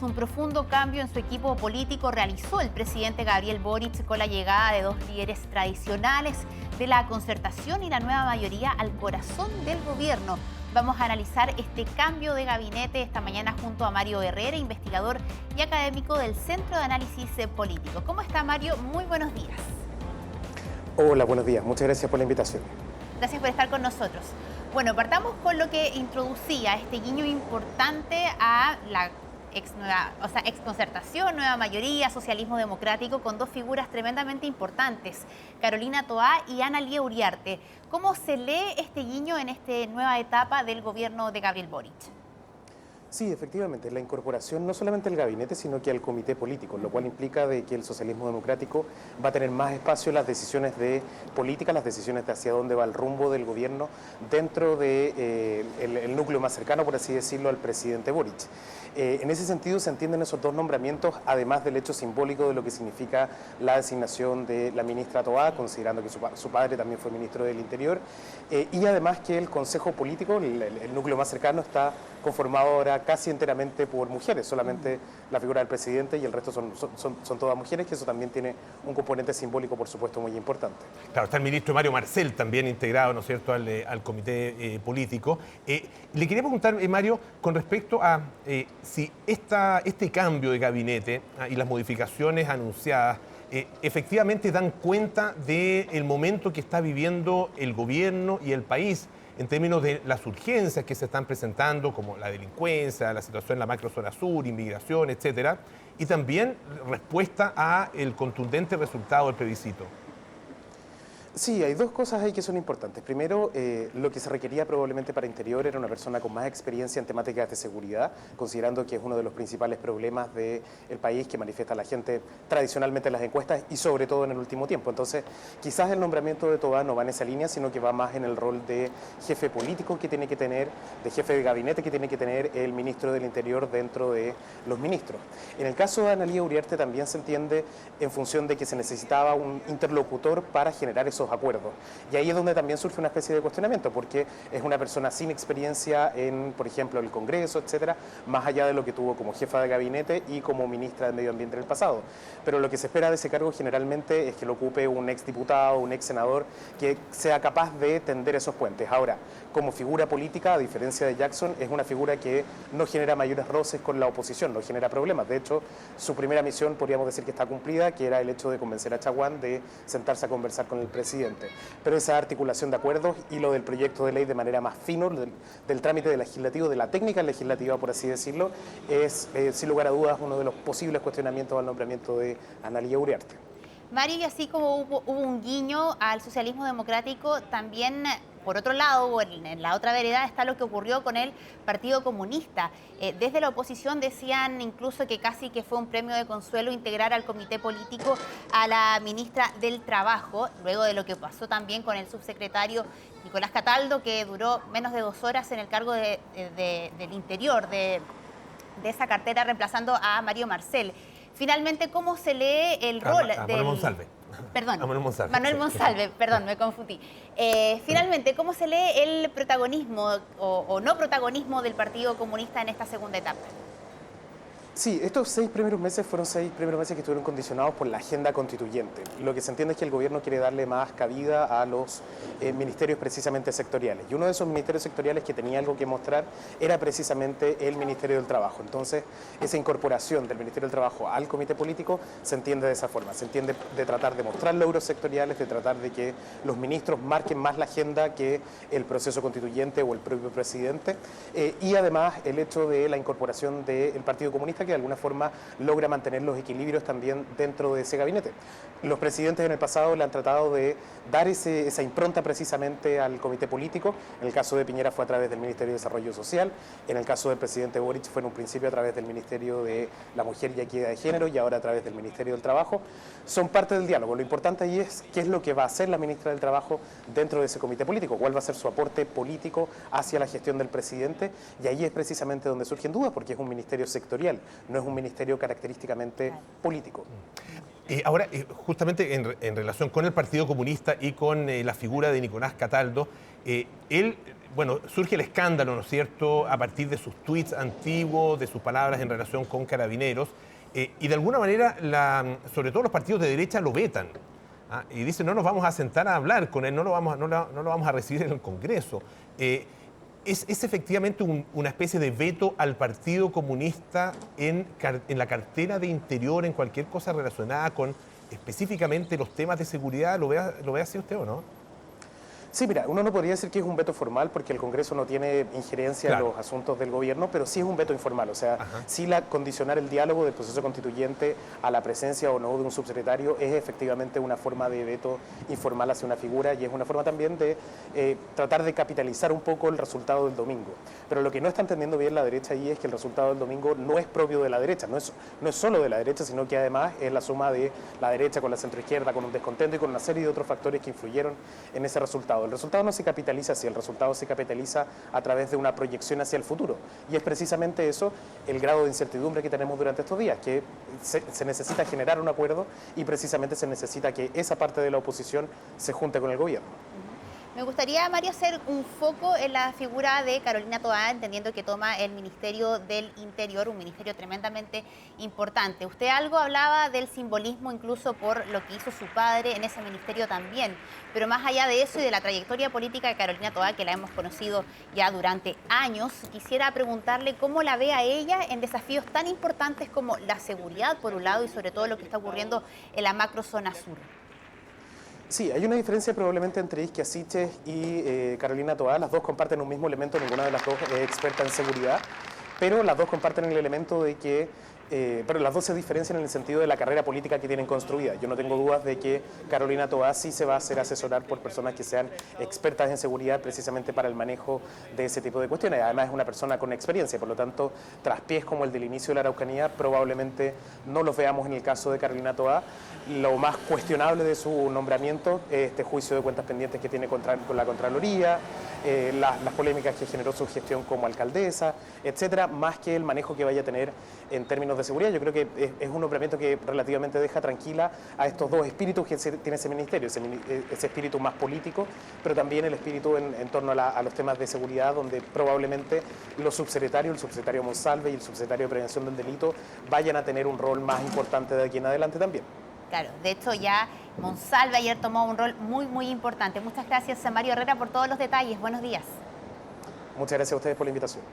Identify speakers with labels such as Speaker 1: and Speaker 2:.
Speaker 1: un profundo cambio en su equipo político realizó el presidente Gabriel Boric con la llegada de dos líderes tradicionales de la concertación y la nueva mayoría al corazón del gobierno. Vamos a analizar este cambio de gabinete esta mañana junto a Mario Herrera, investigador y académico del Centro de Análisis Político. ¿Cómo está, Mario? Muy buenos días.
Speaker 2: Hola, buenos días. Muchas gracias por la invitación.
Speaker 1: Gracias por estar con nosotros. Bueno, partamos con lo que introducía este guiño importante a la exconcertación, nueva mayoría, socialismo democrático, con dos figuras tremendamente importantes, Carolina Toá y Ana Lía Uriarte. ¿Cómo se lee este guiño en esta nueva etapa del gobierno de Gabriel Boric?
Speaker 2: Sí, efectivamente, la incorporación no solamente al gabinete, sino que al comité político, lo cual implica de que el socialismo democrático va a tener más espacio en las decisiones de política, las decisiones de hacia dónde va el rumbo del gobierno dentro de, el núcleo más cercano, por así decirlo, al presidente Boric. En ese sentido se entienden esos dos nombramientos, además del hecho simbólico de lo que significa la designación de la ministra Toá, considerando que su padre también fue ministro del Interior, y además que el Consejo Político, el núcleo más cercano, está conformado ahora casi enteramente por mujeres, solamente la figura del presidente y el resto son todas mujeres, que eso también tiene un componente simbólico, por supuesto, muy importante.
Speaker 3: Claro, está el ministro Mario Marcel también integrado, ¿no es cierto?, al comité político. Le quería preguntar, Mario, con respecto a si este cambio de gabinete y las modificaciones anunciadas efectivamente dan cuenta del momento que está viviendo el gobierno y el país en términos de las urgencias que se están presentando, como la delincuencia, la situación en la macrozona sur, inmigración, etcétera, y también respuesta a el contundente resultado del plebiscito.
Speaker 2: Sí, hay dos cosas ahí que son importantes. Primero, lo que se requería probablemente para Interior era una persona con más experiencia en temáticas de seguridad, considerando que es uno de los principales problemas del país que manifiesta la gente tradicionalmente en las encuestas y sobre todo en el último tiempo. Entonces, quizás el nombramiento de Toá no va en esa línea, sino que va más en el rol de jefe político que tiene que tener, de jefe de gabinete que tiene que tener el ministro del Interior dentro de los ministros. En el caso de Ana Lía Uriarte también se entiende en función de que se necesitaba un interlocutor para generar esos acuerdos. Y ahí es donde también surge una especie de cuestionamiento, porque es una persona sin experiencia en, por ejemplo, el Congreso, etcétera, más allá de lo que tuvo como jefa de gabinete y como ministra de Medio Ambiente en el pasado. Pero lo que se espera de ese cargo generalmente es que lo ocupe un exdiputado, un ex senador, que sea capaz de tender esos puentes. Ahora, como figura política, a diferencia de Jackson, es una figura que no genera mayores roces con la oposición, no genera problemas. De hecho, su primera misión podríamos decir que está cumplida, que era el hecho de convencer a Chaguán de sentarse a conversar con el presidente. Pero esa articulación de acuerdos y lo del proyecto de ley de manera más fino, del trámite legislativo, de la técnica legislativa, por así decirlo, es sin lugar a dudas uno de los posibles cuestionamientos al nombramiento de Ana Lía Uriarte.
Speaker 1: Mario, y así como hubo un guiño al socialismo democrático, también, por otro lado, en la otra vereda, está lo que ocurrió con el Partido Comunista. Desde la oposición decían incluso que casi que fue un premio de consuelo integrar al comité político a la ministra del Trabajo, luego de lo que pasó también con el subsecretario Nicolás Cataldo, que duró menos de 2 horas en el cargo del Interior de esa cartera, reemplazando a Mario Marcel. Finalmente, ¿cómo se lee el rol de
Speaker 3: Manuel Monsalve.
Speaker 1: Perdón,
Speaker 3: Manuel
Speaker 1: Monsalve, perdón, me confundí. Finalmente, ¿cómo se lee el protagonismo o no protagonismo del Partido Comunista en esta segunda etapa?
Speaker 2: Sí, estos 6 primeros meses fueron 6 primeros meses que estuvieron condicionados por la agenda constituyente. Lo que se entiende es que el gobierno quiere darle más cabida a los ministerios precisamente sectoriales. Y uno de esos ministerios sectoriales que tenía algo que mostrar era precisamente el Ministerio del Trabajo. Entonces, esa incorporación del Ministerio del Trabajo al comité político se entiende de esa forma. Se entiende de tratar de mostrar logros sectoriales, de tratar de que los ministros marquen más la agenda que el proceso constituyente o el propio presidente. Y además, el hecho de la incorporación del Partido Comunista, que de alguna forma logra mantener los equilibrios también dentro de ese gabinete. Los presidentes en el pasado le han tratado de dar esa impronta precisamente al comité político. En el caso de Piñera fue a través del Ministerio de Desarrollo Social, en el caso del presidente Boric fue en un principio a través del Ministerio de la Mujer y Equidad de Género y ahora a través del Ministerio del Trabajo. Son parte del diálogo. Lo importante ahí es qué es lo que va a hacer la ministra del Trabajo dentro de ese comité político, cuál va a ser su aporte político hacia la gestión del presidente, y ahí es precisamente donde surgen dudas, porque es un ministerio sectorial, no es un ministerio característicamente político.
Speaker 3: Ahora, justamente en relación con el Partido Comunista y con la figura de Nicolás Cataldo, él bueno, surge el escándalo, ¿no es cierto?, a partir de sus tweets antiguos, de sus palabras en relación con Carabineros, y de alguna manera, sobre todo los partidos de derecha lo vetan. Y dicen, no nos vamos a sentar a hablar con él, no lo vamos a recibir en el Congreso. ¿Es efectivamente una especie de veto al Partido Comunista en la cartera de Interior, en cualquier cosa relacionada con específicamente los temas de seguridad? ¿Lo ve así usted o no?
Speaker 2: Sí, mira, uno no podría decir que es un veto formal porque el Congreso no tiene injerencia en los asuntos del gobierno, pero sí es un veto informal, o sea, sí condicionar el diálogo del proceso constituyente a la presencia o no de un subsecretario es efectivamente una forma de veto informal hacia una figura y es una forma también de tratar de capitalizar un poco el resultado del domingo. Pero lo que no está entendiendo bien la derecha ahí es que el resultado del domingo no es propio de la derecha, no es solo de la derecha, sino que además es la suma de la derecha con la centroizquierda, con un descontento y con una serie de otros factores que influyeron en ese resultado. El resultado no se capitaliza así, el resultado se capitaliza a través de una proyección hacia el futuro. Y es precisamente eso el grado de incertidumbre que tenemos durante estos días, que se necesita generar un acuerdo y precisamente se necesita que esa parte de la oposición se junte con el gobierno.
Speaker 1: Me gustaría, Mario, hacer un foco en la figura de Carolina Toá, entendiendo que toma el Ministerio del Interior, un ministerio tremendamente importante. Usted algo hablaba del simbolismo incluso por lo que hizo su padre en ese ministerio también, pero más allá de eso y de la trayectoria política de Carolina Toá, que la hemos conocido ya durante años, quisiera preguntarle cómo la ve a ella en desafíos tan importantes como la seguridad, por un lado, y sobre todo lo que está ocurriendo en la macrozona sur.
Speaker 2: Sí, hay una diferencia probablemente entre Isquia Siches y Carolina Toá. Las dos comparten un mismo elemento, ninguna de las dos es experta en seguridad, pero las dos comparten el elemento de que, pero las dos se diferencian en el sentido de la carrera política que tienen construida. Yo no tengo dudas de que Carolina Toá sí se va a hacer asesorar por personas que sean expertas en seguridad precisamente para el manejo de ese tipo de cuestiones. Además es una persona con experiencia, por lo tanto, traspiés como el del inicio de la Araucanía probablemente no los veamos en el caso de Carolina Toá. Lo más cuestionable de su nombramiento es este juicio de cuentas pendientes que tiene con la Contraloría, las polémicas que generó su gestión como alcaldesa, etcétera, más que el manejo que vaya a tener en términos de seguridad. Yo creo que es un nombramiento que relativamente deja tranquila a estos dos espíritus que tiene ese ministerio, ese espíritu más político, pero también el espíritu en torno a los temas de seguridad, donde probablemente los subsecretarios, el subsecretario Monsalve y el subsecretario de Prevención del Delito, vayan a tener un rol más importante de aquí en adelante también.
Speaker 1: Claro, de hecho ya Monsalve ayer tomó un rol muy importante. Muchas gracias a Mario Herrera por todos los detalles. Buenos días.
Speaker 2: Muchas gracias a ustedes por la invitación.